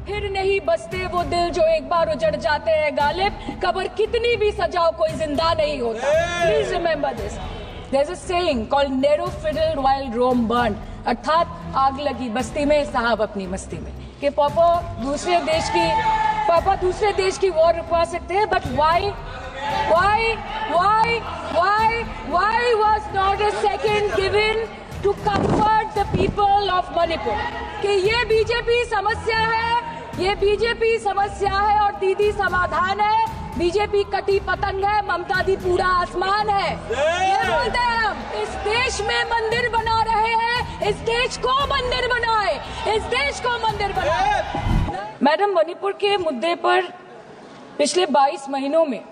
फिर नहीं बसते वो दिल जो एक बार उजड़ जाते हैं गालिब, कब्र कितनी भी सजाओ कोई जिंदा नहीं होता। Please remember this. There's a saying called narrow fiddled while Rome burned, अर्थात आग लगी बस्ती में साहब अपनी मस्ती में। कि पापा दूसरे देश की वॉर रुकवा सकते हैं, but why was not a second given to comfort the people of Manipur? कि ये बीजेपी समस्या है और दीदी समाधान है। बीजेपी कटी पतंग है, ममता दी पूरा आसमान है। ये बोलते हैं हम इस देश में मंदिर बना रहे हैं, इस देश को मंदिर बनाए, इस देश को मंदिर बनाए। मैडम, मणिपुर के मुद्दे पर पिछले 22 महीनों में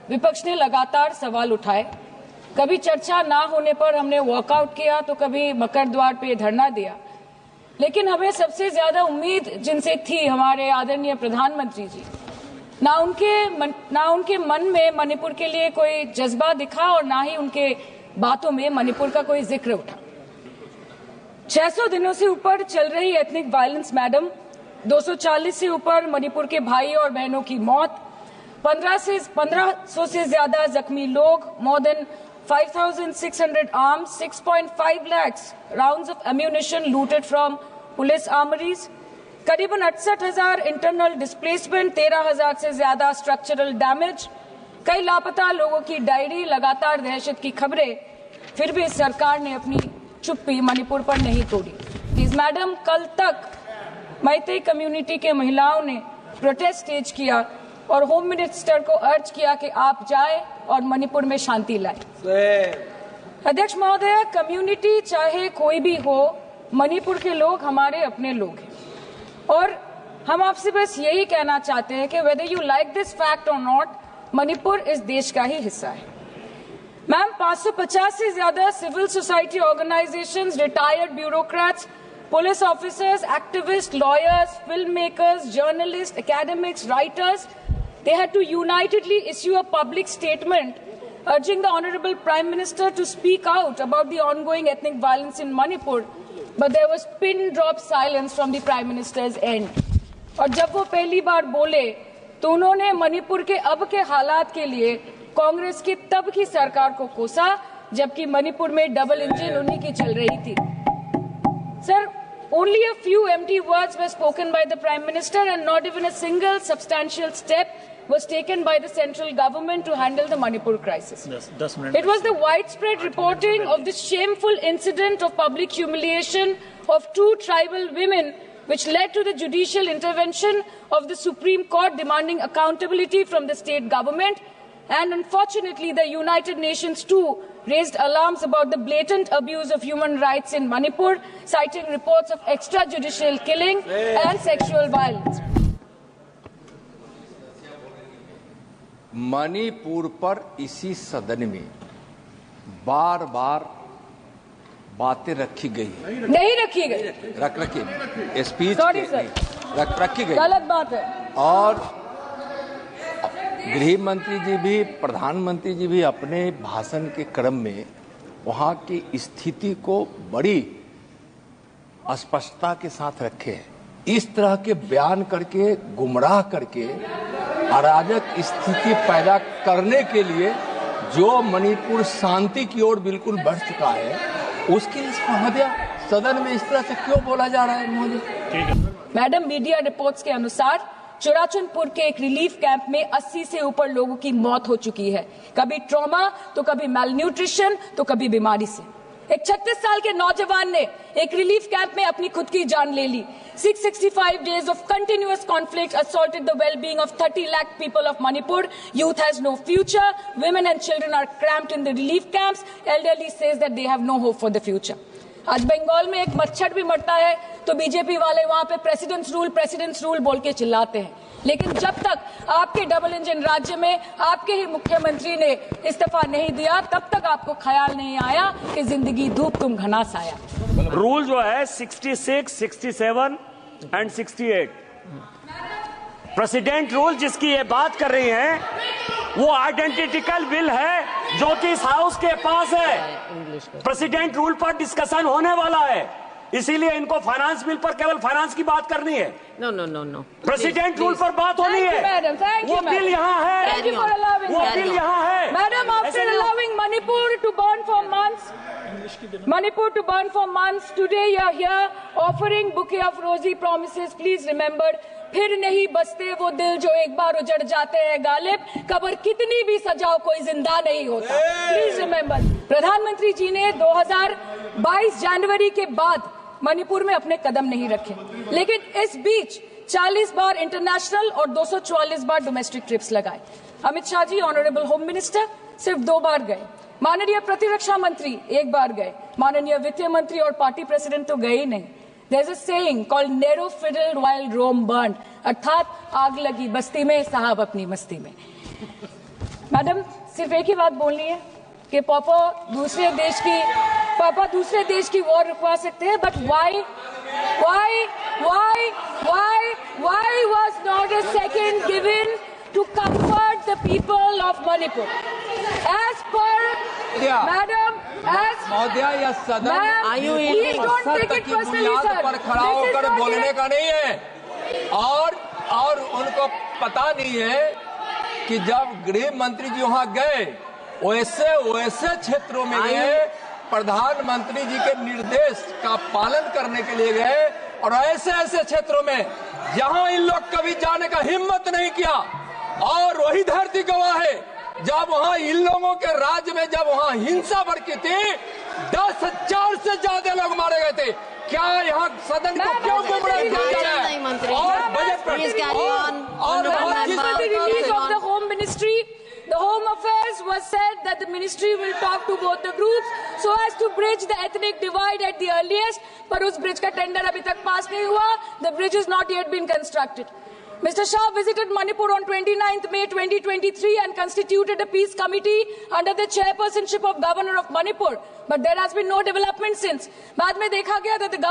विपक्ष ने लगातार सवाल उठाए। कभी चर्चा ना होने पर हमने वॉकआउट किया, तो कभी मकर द्वार पे धरना दिया। लेकिन हमें सबसे ज्यादा उम्मीद जिनसे थी हमारे आदरणीय प्रधानमंत्री जी, ना उनके मन में मणिपुर के लिए कोई जज्बा दिखा और ना ही उनके बातों में मणिपुर का कोई जिक्र उठा। 600 दिनों से ऊपर चल रही एथनिक वायलेंस मैडम, 240 से ऊपर मणिपुर के भाई और बहनों की मौत, 1500 से ज्यादा जख्मी लोग, more than 5,600 arms, 6.5 lakhs rounds of ammunition looted from police armories, करीबन 68,000 इंटरनल डिस्प्लेसमेंट, 13,000 से ज्यादा स्ट्रक्चरल डैमेज, कई लापता लोगों की डायरी, लगातार दहशत की खबरें। फिर भी सरकार ने अपनी चुप्पी मणिपुर पर नहीं तोड़ी। प्लीज मैडम, कल तक मैतेई कम्युनिटी के महिलाओं ने प्रोटेस्ट स्टेज किया और होम मिनिस्टर को अर्ज किया कि आप जाएं और मणिपुर में शांति लाएं। अध्यक्ष महोदय, कम्युनिटी चाहे कोई भी हो, मणिपुर के लोग हमारे अपने लोग हैं और हम आपसे बस यही कहना चाहते हैं कि whether you like this fact और नॉट, मणिपुर इस देश का ही हिस्सा है। मैम, 550 से ज्यादा civil society organisations, retired bureaucrats, police officers, activist, lawyers, film makers, journalist, academics, writers, they had to unitedly issue a public statement urging the Honorable Prime Minister to speak out about the ongoing ethnic violence in Manipur, but there was pin drop silence from the Prime Minister's end. और जब वो पहली बार बोले तो उन्होंने मणिपुर के अब के हालात के लिए कांग्रेस की तब की सरकार को कोसा, जबकि मणिपुर में डबल इंजन उन्हीं की चल रही थी। Sir, only a few empty words were spoken by the Prime Minister and not even a single substantial step was taken by the central government to handle the Manipur crisis. It was the widespread reporting of this shameful incident of public humiliation of 2 tribal women which led to the judicial intervention of the Supreme Court demanding accountability from the state government. And unfortunately, the United Nations too raised alarms about the blatant abuse of human rights in Manipur, citing reports of extrajudicial killing and sexual violence. Manipur पर इसी सदन में बार बार बातें रखी गई है। नहीं रखी गई, रखी स्पीच रखी गई, गलत बात है। और गृह मंत्री जी भी, प्रधानमंत्री जी भी अपने भाषण के क्रम में वहां की स्थिति को बड़ी स्पष्टता के साथ रखे हैं। इस तरह के बयान करके, गुमराह करके अराजक स्थिति पैदा करने के लिए जो मणिपुर शांति की ओर बिल्कुल बढ़ चुका है, उसके लिए सदन में इस तरह से क्यों बोला जा रहा है मोदी? मैडम, मीडिया रिपोर्ट्स के अनुसार चुराचंदपुर के एक रिलीफ कैंप में 80 से ऊपर लोगों की मौत हो चुकी है, कभी ट्रॉमा तो कभी मैलन्यूट्रिशन तो कभी बीमारी से। एक 36 साल के नौजवान ने एक रिलीफ कैंप में अपनी खुद की जान ले ली। 665 days of continuous conflict assaulted the well-being of 30 lakh people of Manipur. Youth has no future. Women and children are cramped in the relief camps. Elderly says that they have no hope for the future. आज बंगाल में एक मच्छर भी मरता है तो BJP वाले वहां पे प्रेसिडेंट्स रूल बोल के चिल्लाते हैं। लेकिन जब तक आपके डबल इंजन राज्य में आपके ही मुख्यमंत्री ने इस्तीफा नहीं दिया, तब तक आपको ख्याल नहीं आया कि जिंदगी धूप तुम घना साया। रूल जो है 66, 67 एंड 68, प्रेसिडेंट रूल जिसकी ये बात कर रही हैं, वो आइडेंटिकल बिल है जो कि इस हाउस के पास है। प्रेसिडेंट रूल पर डिस्कशन होने वाला है इसीलिए इनको फाइनेंस बिल पर केवल फाइनेंस की बात करनी है। No no no no, president rule पर बात होनी है। वो बिल यहाँ है, वो बिल यहाँ है। Madam, after allowing Manipur to burn for months, today you are here offering bouquet of rosy promises. Please remember, फिर नहीं बसते वो दिल जो एक बार उजड़ जाते हैं गालिब, कब्र कितनी भी सजाओ कोई जिंदा नहीं होता। प्लीज रिमेंबर, प्रधानमंत्री जी ने 2022 जनवरी के बाद मणिपुर में अपने कदम नहीं रखे, लेकिन इस बीच 40 बार इंटरनेशनल और 244 बार डोमेस्टिक ट्रिप्स लगाए। Amit Shah ji, honourable home minister, सिर्फ 2 बार गए। माननीय प्रतिरक्षा मंत्री 1 बार गए। माननीय वित्त मंत्री और पार्टी प्रेसिडेंट तो गए ही नहीं। There's a saying called narrow fiddle while Rome burned, अर्थात आग लगी बस्ती में, साहब अपनी मस्ती में। मैडम, सिर्फ एक ही बात बोलनी है कि पापा दूसरे देश की वॉर रुकवा सकते हैं, but why was not a second given to comfort the people of Manipur? As per Madam, महोदया, यह सदन please don't take it personally, sir. पर खड़ा होकर बोलने का नहीं है। और उनको पता नहीं है कि जब गृह मंत्री जी वहां गए, वैसे क्षेत्रों में गए, प्रधानमंत्री जी के निर्देश का पालन करने के लिए गए, और ऐसे क्षेत्रों में जहां इन लोग कभी जाने का हिम्मत नहीं किया। और वही धरती गवाह है, जब वहां इन लोगों के राज्य में जब वहां हिंसा भड़की थी, 10,000 से ज्यादा लोग मारे गए थे। क्या यहाँ सदन को क्यों गुमराह किया जा रहा है? और बजट पर home ministry, the Home Affairs was said that the ministry will talk to both the groups so as to bridge the ethnic divide at the earliest, पर उस ब्रिज का टेंडर अभी तक पास नहीं हुआ। The bridge has not yet been constructed. Mr. Shah visited Manipur on 29th May 2023 and constituted a peace committee under the chairpersonship of Governor of Manipur, but there has been no development since. बाद में देखा गया that the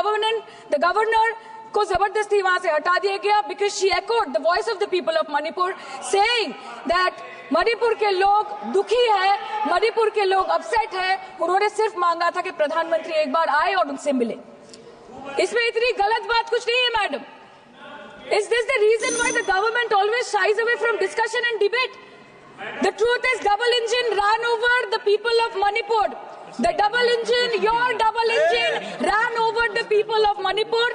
governor को जबरदस्ती वहां से हटा दिया गया because she echoed the voice of the people of Manipur, saying that Manipur के लोग दुखी है, मणिपुर के लोग अपसेट है। उन्होंने सिर्फ मांगा था कि प्रधानमंत्री एक बार आए और उनसे मिले। इसमें इतनी गलत बात कुछ नहीं है madam. Is this the reason why the government always shies away from discussion and debate? The truth is, double engine ran over the people of Manipur. The double engine, your double engine, ran over the people of Manipur.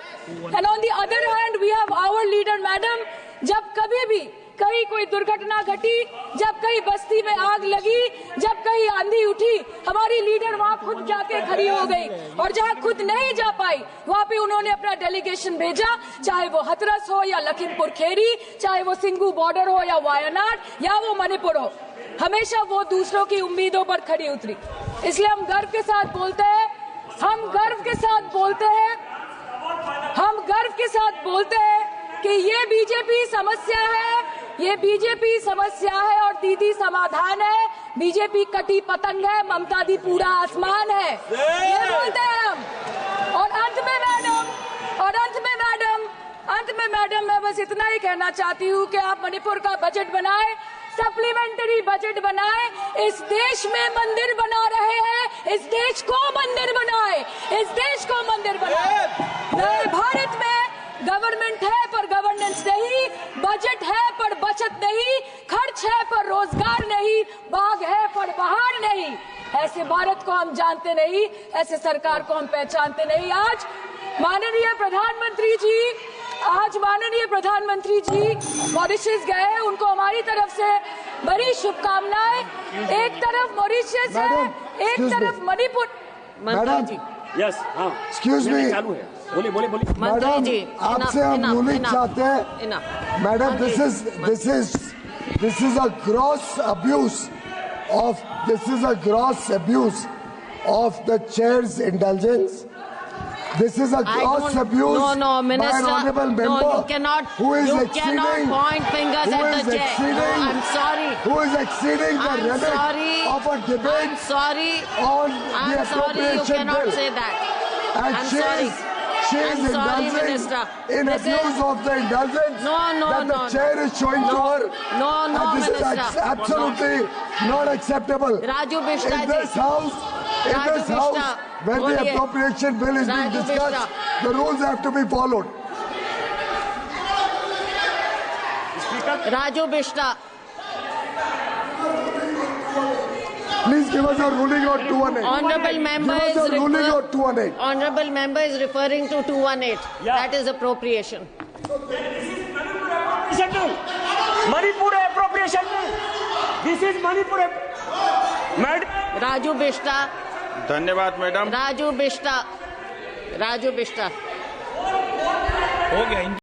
And on the other hand, we have our leader, madam. जब कभी भी कहीं कोई दुर्घटना घटी, जब कहीं बस्ती में आग लगी, जब कहीं आंधी उठी, हमारी लीडर वहां खुद जाके खड़ी हो गई। और जहां खुद नहीं जा पाई, वहां पे उन्होंने अपना डेलीगेशन भेजा, चाहे वो हथरस हो या लखीमपुर खीरी, चाहे वो सिंगू बॉर्डर हो या वायनाड या वो मणिपुर हो, हमेशा वो दूसरों की उम्मीदों पर खड़ी उतरी। इसलिए हम गर्व के साथ बोलते हैं, हम गर्व के साथ बोलते हैं कि ये बीजेपी समस्या है, ये बीजेपी समस्या है और दीदी समाधान है। बीजेपी कटी पतंग है, ममता दी पूरा आसमान है, ये बोलते हैं हम। और अंत में मैडम मैं बस इतना ही कहना चाहती हूँ कि आप मणिपुर का बजट बनाए, सप्लीमेंट्री बजट बनाए। इस देश में मंदिर बना रहे हैं, इस देश को मंदिर बनाए, इस देश को मंदिर बनाए। नए भारत में गवर्नमेंट है पर गवर्नेंस नहीं, बजट है पर बचत नहीं, खर्च है पर रोजगार नहीं, बाग है पर बहार नहीं। ऐसे भारत को हम जानते नहीं, ऐसे सरकार को हम पहचानते नहीं। आज माननीय प्रधानमंत्री जी मॉरिशस गए, उनको हमारी तरफ से बड़ी शुभकामनाएं। एक तरफ मॉरिशस है, एक तरफ मणिपुर। मैडम जी, यस, हाँ, एक्सक्यूज मी, चालू है, बोलिए। मैडम आपसे हम रूलिंग चाहते हैं। Madam this is a gross abuse of the chairs intelligence. This is a gross abuse no, Minister, by an honorable member. No, you cannot point fingers at the chair. No, I'm sorry. Who is exceeding the limit of a debate I'm sorry. on the appropriation you cannot bill. say that. And I'm she sorry. is indulging Minister. in abuse of the indulgence that the chair is showing to her. No, and this Minister. is absolutely not acceptable. Raju Bishra in this house, In Raju this house, Bishta, when the बोलिए। appropriation bill is being Raju discussed, Bishta। the rules have to be followed. Raju Bishta. Please give us a ruling on 218. Honorable member Give us a ruling on 218. Honorable member is referring to 218. Yeah. That is appropriation. Manipur appropriation bill. This is Manipur. Madam. Raju Bishta. धन्यवाद madam. Raju Bishta. Raju Bishta. हो गया।